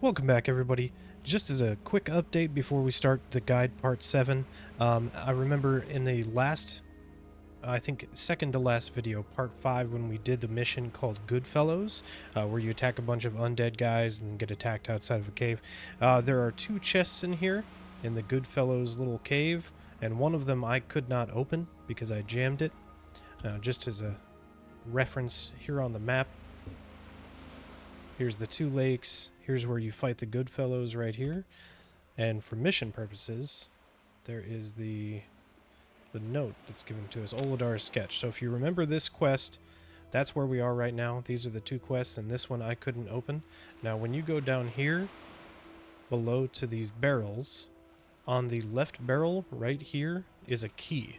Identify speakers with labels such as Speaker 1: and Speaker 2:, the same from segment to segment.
Speaker 1: Welcome back, everybody. Just as a quick update before we start the guide part 7, I remember in the last, I think second to last video, part 5, when we did the mission called Goodfellows, where you attack a bunch of undead guys and then get attacked outside of a cave. There are 2 chests in here, in the Goodfellows little cave, and one of them I could not open because I jammed it. Just as a reference here on the map, here's the 2 lakes. Here's where you fight the Goodfellows right here. And for mission purposes, there is the note that's given to us, Oladar's sketch. So if you remember this quest, that's where we are right now. These are the 2 quests, and this one I couldn't open. Now when you go down here below to these barrels, on the left barrel right here is a key.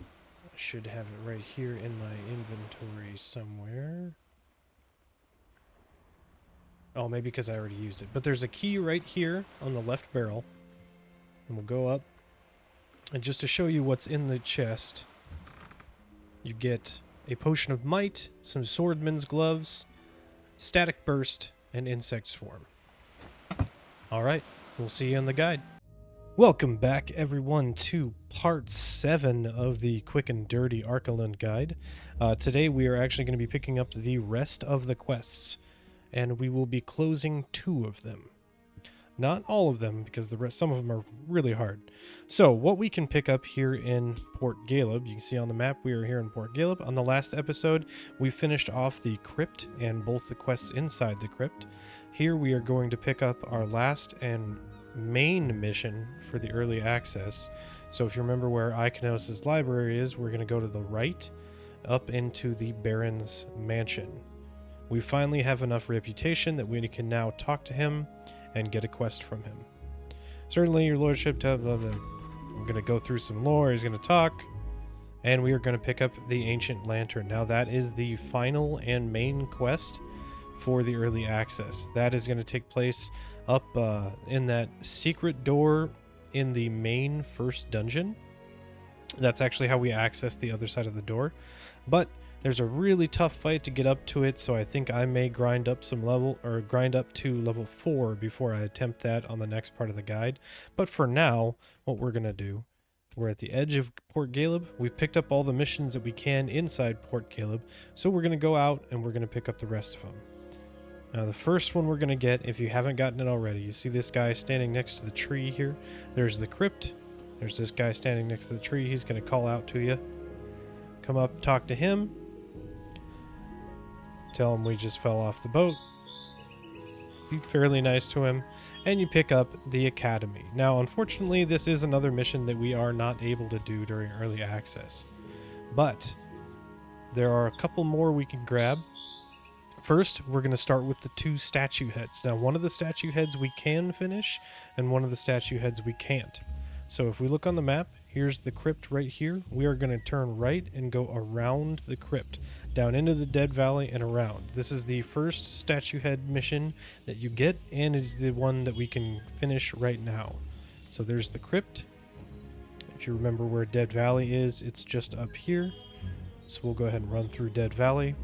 Speaker 1: I should have it right here in my inventory somewhere. Oh, maybe because I already used it. But there's a key right here on the left barrel. And we'll go up. And just to show you what's in the chest, you get a potion of might, some swordman's gloves, static burst, and insect swarm. Alright, we'll see you in the guide. Welcome back, everyone, to part 7 of the quick and dirty Archaelund guide. Today we are actually going to be picking up the rest of the quests, and we will be closing 2 of them. Not all of them, because some of them are really hard. So what we can pick up here in Port Galeb, you can see on the map we are here in Port Galeb. On the last episode, we finished off the crypt and both the quests inside the crypt. Here we are going to pick up our last and main mission for the early access. So if you remember where Iconos' library is, we're going to go to the right, up into the Baron's mansion. We finally have enough reputation that we can now talk to him and get a quest from him. Certainly, your lordship, we're going to go through some lore, he's going to talk, and we are going to pick up the Ancient Lantern. Now that is the final and main quest for the early access. That is going to take place up in that secret door in the main first dungeon. That's actually how we access the other side of the door. But there's a really tough fight to get up to it, so I think I may grind up to level 4 before I attempt that on the next part of the guide. But for now, what we're going to do, we're at the edge of Port Galeb. We've picked up all the missions that we can inside Port Galeb, so we're going to go out and we're going to pick up the rest of them. Now the first one we're going to get, if you haven't gotten it already, you see this guy standing next to the tree here. There's the crypt. There's this guy standing next to the tree. He's going to call out to you. Come up, talk to him. Tell him we just fell off the boat. Be fairly nice to him. And you pick up the academy. Now, unfortunately, this is another mission that we are not able to do during early access. But there are a couple more we can grab. First, we're going to start with the 2 statue heads. Now, one of the statue heads we can finish, and one of the statue heads we can't. So if we look on the map, here's the crypt right here. We are going to turn right and go around the crypt, down into the Dead Valley and around. This is the first statue head mission that you get, and is the one that we can finish right now. So there's the crypt. If you remember where Dead Valley is, it's just up here. So we'll go ahead and run through Dead Valley.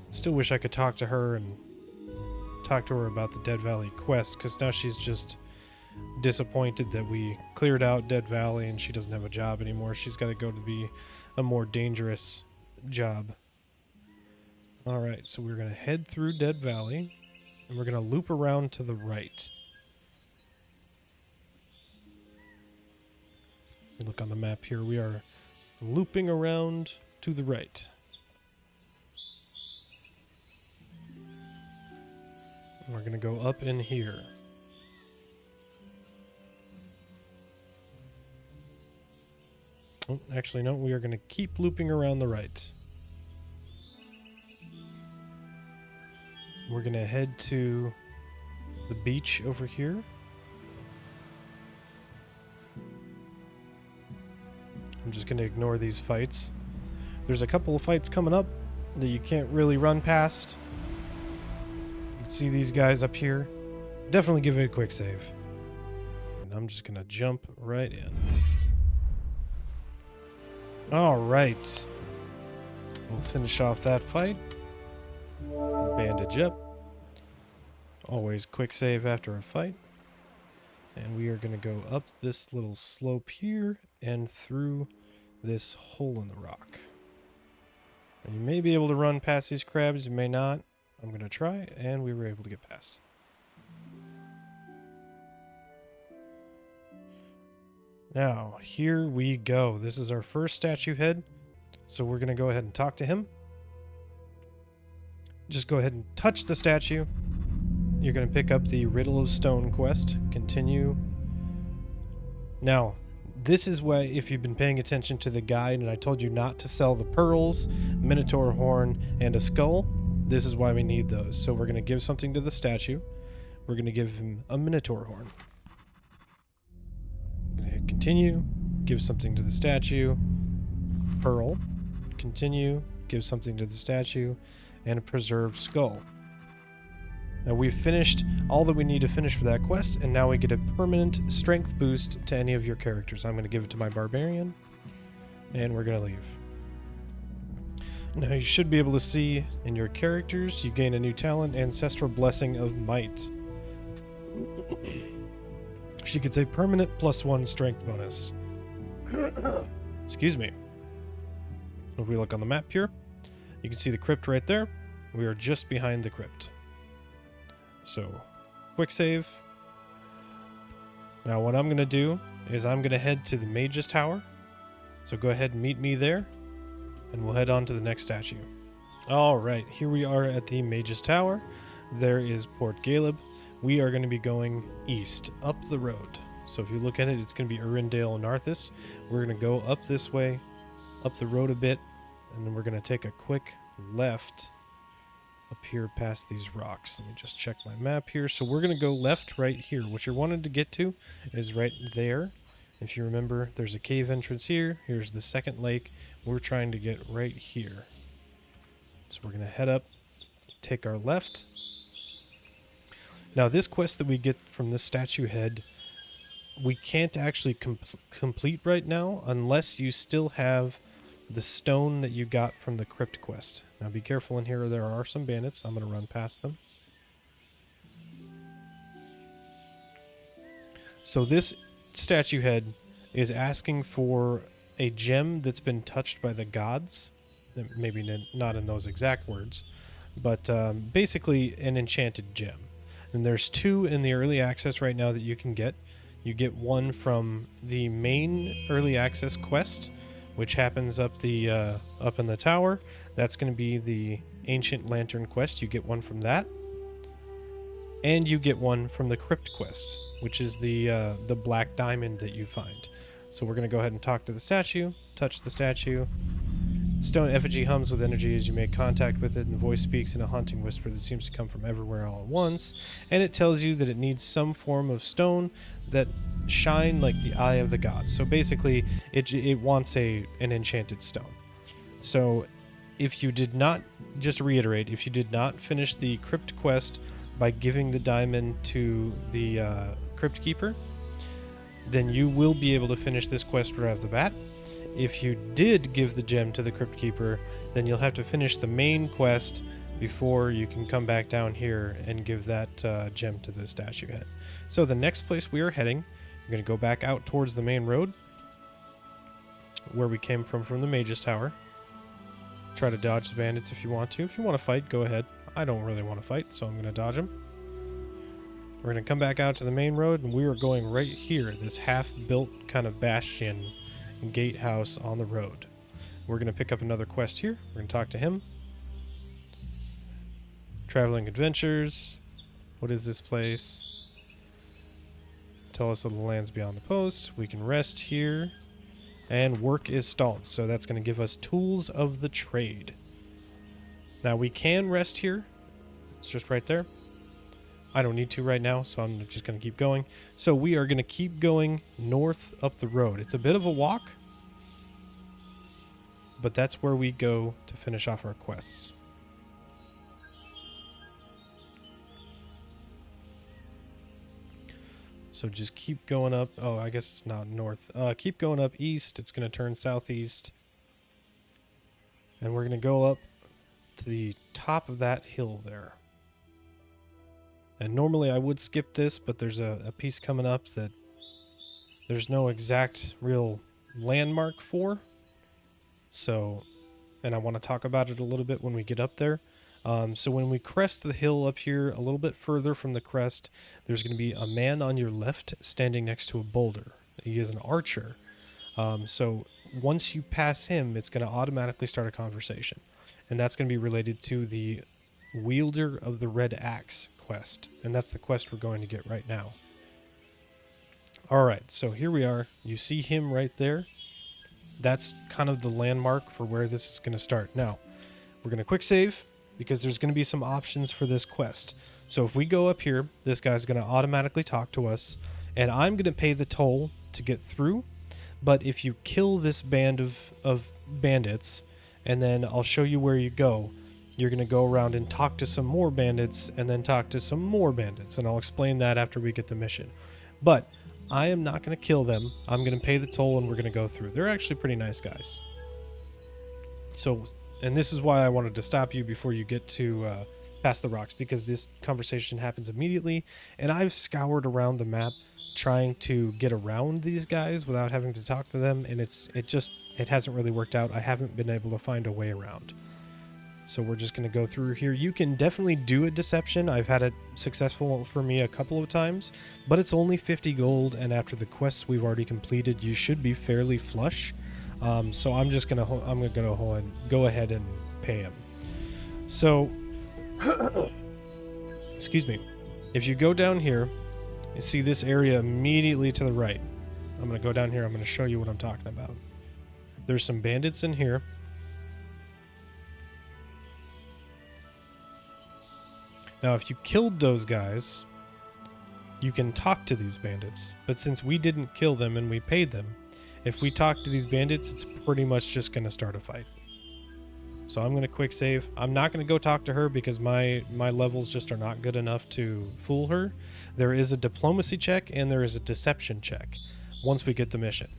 Speaker 1: Still wish I could talk to her and talk to her about the Dead Valley quest, because now she's just disappointed that we cleared out Dead Valley and she doesn't have a job anymore. She's got to go to be a more dangerous job. Alright, so we're going to head through Dead Valley and we're going to loop around to the right. Look on the map here, we are looping around to the right. We're going to go up in here. Oh, actually, no, we are going to keep looping around the right. We're going to head to the beach over here. I'm just going to ignore these fights. There's a couple of fights coming up that you can't really run past. You can see these guys up here. Definitely give it a quick save. And I'm just going to jump right in. Alright. We'll finish off that fight. Bandage up. Always quick save after a fight. And we are going to go up this little slope here and through this hole in the rock. And you may be able to run past these crabs, you may not. I'm going to try, and we were able to get past. Now, here we go. This is our first statue head, so we're going to go ahead and talk to him. Just go ahead and touch the statue. You're going to pick up the Riddle of Stone quest. Continue. Now, this is why, if you've been paying attention to the guide, and I told you not to sell the pearls, minotaur horn, and a skull, this is why we need those. So we're going to give something to the statue. We're going to give him a minotaur horn. I'm going to hit continue, give something to the statue, pearl, continue, give something to the statue, and a preserved skull. Now we've finished all that we need to finish for that quest, and now we get a permanent strength boost to any of your characters. I'm going to give it to my barbarian, and we're going to leave. Now you should be able to see in your characters, you gain a new talent, Ancestral Blessing of Might. She gets a permanent +1 strength bonus. Excuse me. If we look on the map here, you can see the crypt right there. We are just behind the crypt. So, quick save. Now what I'm going to do is I'm going to head to the Mage's Tower. So go ahead and meet me there, and we'll head on to the next statue. Alright, here we are at the Mage's Tower. There is Port Galeb. We are going to be going east, up the road. So if you look at it, it's going to be Urindale and Arthas. We're going to go up this way, up the road a bit, and then we're going to take a quick left up here past these rocks. Let me just check my map here. So we're going to go left right here. What you're wanting to get to is right there. If you remember, there's a cave entrance here. Here's the second lake. We're trying to get right here. So we're going to head up, take our left. Now this quest that we get from this statue head, we can't actually complete right now unless you still have the stone that you got from the crypt quest. Now be careful in here, there are some bandits. I'm going to run past them. So this statue head is asking for a gem that's been touched by the gods. Maybe not in those exact words, but basically an enchanted gem. And there's 2 in the early access right now that you can get. You get one from the main early access quest, which happens up in the tower. That's going to be the Ancient Lantern quest. You get one from that. And you get one from the Crypt quest, which is the black diamond that you find. So we're going to go ahead and talk to the statue, touch the statue. Stone effigy hums with energy as you make contact with it, and voice speaks in a haunting whisper that seems to come from everywhere all at once. And it tells you that it needs some form of stone that shine like the eye of the gods. So basically, it wants an enchanted stone. So if you did not, just to reiterate, if you did not finish the Crypt quest by giving the diamond to the Crypt Keeper, then you will be able to finish this quest right off the bat. If you did give the gem to the Crypt Keeper, then you'll have to finish the main quest before you can come back down here and give that gem to the statue head. So the next place we are heading, we're going to go back out towards the main road where we came from the Mage's Tower. Try to dodge the bandits if you want to. If you want to fight, go ahead. I don't really want to fight, so I'm going to dodge them. We're going to come back out to the main road, and we are going right here, this half-built kind of bastion gatehouse on the road. We're going to pick up another quest here. We're going to talk to him. Traveling Adventures. What is this place? Tell us of the lands beyond the posts. We can rest here. And work is stalled, so that's going to give us tools of the trade. Now we can rest here. It's just right there. I don't need to right now, so I'm just going to keep going. So we are going to keep going north up the road. It's a bit of a walk, but that's where we go to finish off our quests. So just keep going up. Oh, I guess it's not north. Keep going up east. It's going to turn southeast. And we're going to go up to the top of that hill there. And normally I would skip this, but there's a piece coming up that there's no exact real landmark for. So, and I want to talk about it a little bit when we get up there. So when we crest the hill up here, a little bit further from the crest, there's going to be a man on your left standing next to a boulder. He is an archer. So once you pass him, it's going to automatically start a conversation. And that's going to be related to the Wielder of the Red Axe quest. And that's the quest we're going to get right now. Alright, so here we are. You see him right there. That's kind of the landmark for where this is going to start. Now, we're going to quick save because there's going to be some options for this quest. So if we go up here, this guy's going to automatically talk to us, and I'm going to pay the toll to get through. But if you kill this band of bandits, and then I'll show you where you go, you're going to go around and talk to some more bandits, and then talk to some more bandits, and I'll explain that after we get the mission. But I am not going to kill them. I'm going to pay the toll, and we're going to go through. They're actually pretty nice guys. So, and this is why I wanted to stop you before you get to past the rocks, because this conversation happens immediately, and I've scoured around the map trying to get around these guys without having to talk to them, and it hasn't really worked out. I haven't been able to find a way around. So we're just going to go through here. You can definitely do a deception. I've had it successful for me a couple of times, but it's only 50 gold, and after the quests we've already completed, you should be fairly flush. So I'm just going to go ahead and pay him. So, excuse me. If you go down here, you see this area immediately to the right. I'm going to go down here. I'm going to show you what I'm talking about. There's some bandits in here. Now, if you killed those guys, you can talk to these bandits. But since we didn't kill them and we paid them, if we talk to these bandits, it's pretty much just going to start a fight. So I'm going to quick save. I'm not going to go talk to her because my levels just are not good enough to fool her. There is a diplomacy check and there is a deception check once we get the mission.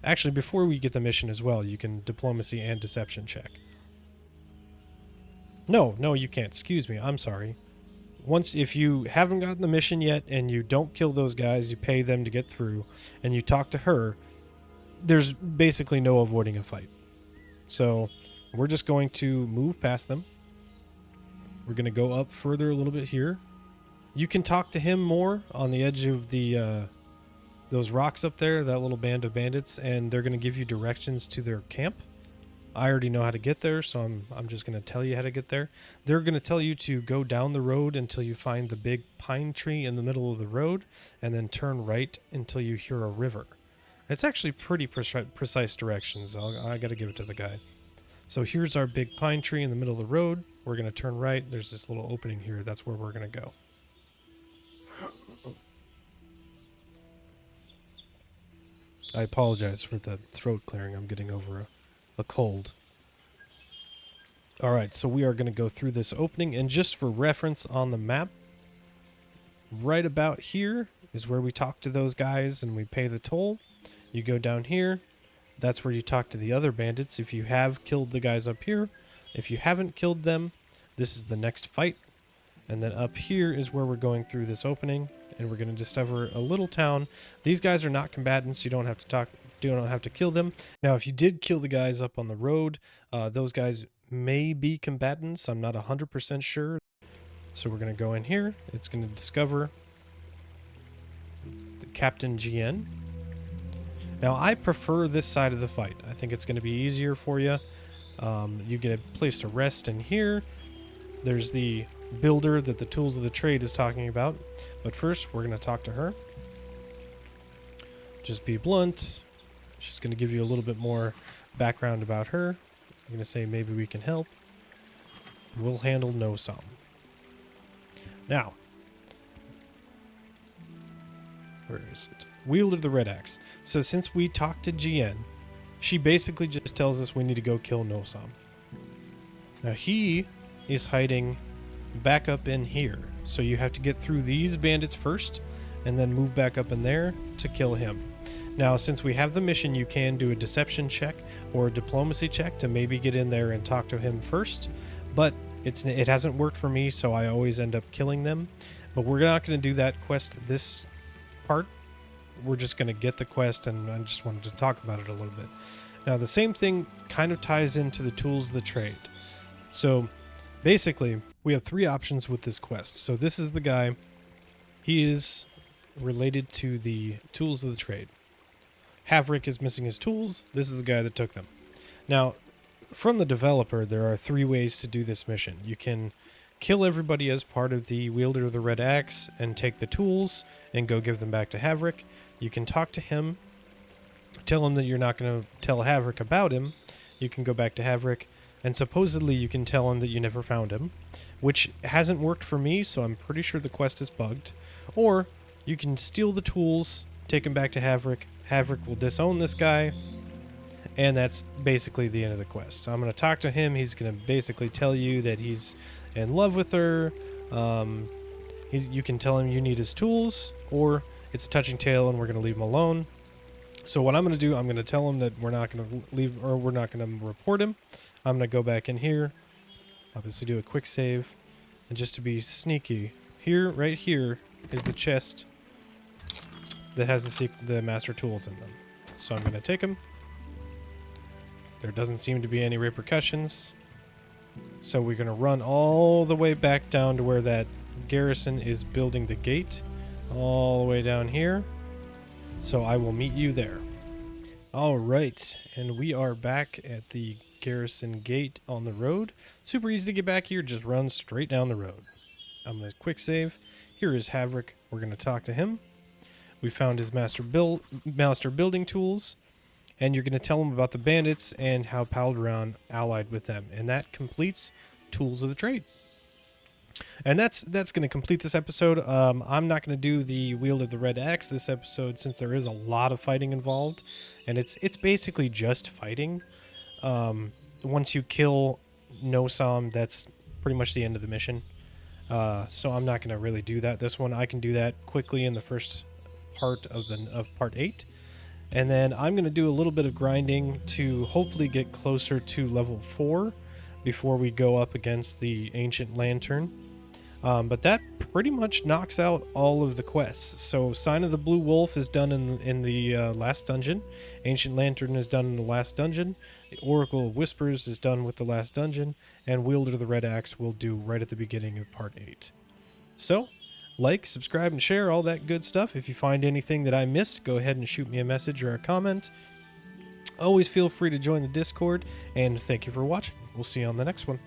Speaker 1: Actually, before we get the mission as well, you can diplomacy and deception check. No, you can't. Excuse me. I'm sorry. If you haven't gotten the mission yet and you don't kill those guys, you pay them to get through, and you talk to her, there's basically no avoiding a fight. So we're just going to move past them. We're going to go up further a little bit here. You can talk to him more on the edge of the those rocks up there, that little band of bandits, and they're going to give you directions to their camp. I already know how to get there, so I'm just going to tell you how to get there. They're going to tell you to go down the road until you find the big pine tree in the middle of the road, and then turn right until you hear a river. It's actually pretty precise directions. I got to give it to the guy. So here's our big pine tree in the middle of the road. We're going to turn right. There's this little opening here. That's where we're going to go. I apologize for the throat clearing. I'm getting over a cold. Alright, so we are going to go through this opening, and just for reference on the map, right about here is where we talk to those guys and we pay the toll. You go down here, that's where you talk to the other bandits if you have killed the guys up here. If you haven't killed them, this is the next fight. And then up here is where we're going through this opening, and we're going to discover a little town. These guys are not combatants. You don't have to kill them. Now, if you did kill the guys up on the road, those guys may be combatants. I'm not 100% sure. So we're going to go in here. It's going to discover the Captain GN. Now, I prefer this side of the fight. I think it's going to be easier for you. You get a place to rest in here. There's the builder that the Tools of the Trade is talking about. But first, we're going to talk to her. Just be blunt. She's going to give you a little bit more background about her. I'm going to say maybe we can help. We'll handle no some. Now, where is it? Wield of the Red Axe. So since we talked to GN, she basically just tells us we need to go kill Nosam. Now he is hiding back up in here. So you have to get through these bandits first and then move back up in there to kill him. Now, since we have the mission, you can do a deception check or a diplomacy check to maybe get in there and talk to him first, but it hasn't worked for me, so I always end up killing them. But we're not going to do that quest this part. We're just going to get the quest, and I just wanted to talk about it a little bit. Now, the same thing kind of ties into the tools of the trade. So, basically, we have 3 options with this quest. So this is the guy. He is related to the tools of the trade. Havrick is missing his tools. This is the guy that took them. Now, from the developer, there are 3 ways to do this mission. You can kill everybody as part of the wielder of the red axe and take the tools and go give them back to Havrick. You can talk to him, tell him that you're not going to tell Havrick about him. You can go back to Havrick, and supposedly you can tell him that you never found him, which hasn't worked for me, so I'm pretty sure the quest is bugged. Or you can steal the tools, take him back to Havrick. Havrick will disown this guy, and that's basically the end of the quest. So I'm going to talk to him. He's going to basically tell you that he's in love with her. You can tell him you need his tools, or it's a touching tale and we're going to leave him alone. So what I'm going to do, I'm going to tell him that we're not going to leave, or we're not going to report him. I'm going to go back in here, obviously do a quick save, and just to be sneaky, here, right here, is the chest that has the master tools in them. So I'm going to take them. There doesn't seem to be any repercussions. So we're going to run all the way back down to where that garrison is building the gate, all the way down here. So I will meet you there. All right, and we are back at the garrison gate on the road. Super easy to get back here, just run straight down the road. I'm going to quick save. Here is Havrick. We're going to talk to him. We found his master building tools, and you're going to tell him about the bandits and how Palderon allied with them, and that completes Tools of the Trade. And that's going to complete this episode. I'm not going to do the Wield of the Red Axe this episode since there is a lot of fighting involved, and it's basically just fighting. Once you kill Nosam, that's pretty much the end of the mission. So I'm not going to really do that this one. I can do that quickly in the first part of part 8. And then I'm going to do a little bit of grinding to hopefully get closer to level 4 before we go up against the Ancient Lantern. But that pretty much knocks out all of the quests. So Sign of the Blue Wolf is done in the last dungeon. Ancient Lantern is done in the last dungeon. The Oracle of Whispers is done with the last dungeon. And Wielder of the Red Axe will do right at the beginning of part 8. So, like, subscribe, and share, all that good stuff. If you find anything that I missed, go ahead and shoot me a message or a comment. Always feel free to join the Discord, and thank you for watching. We'll see you on the next one.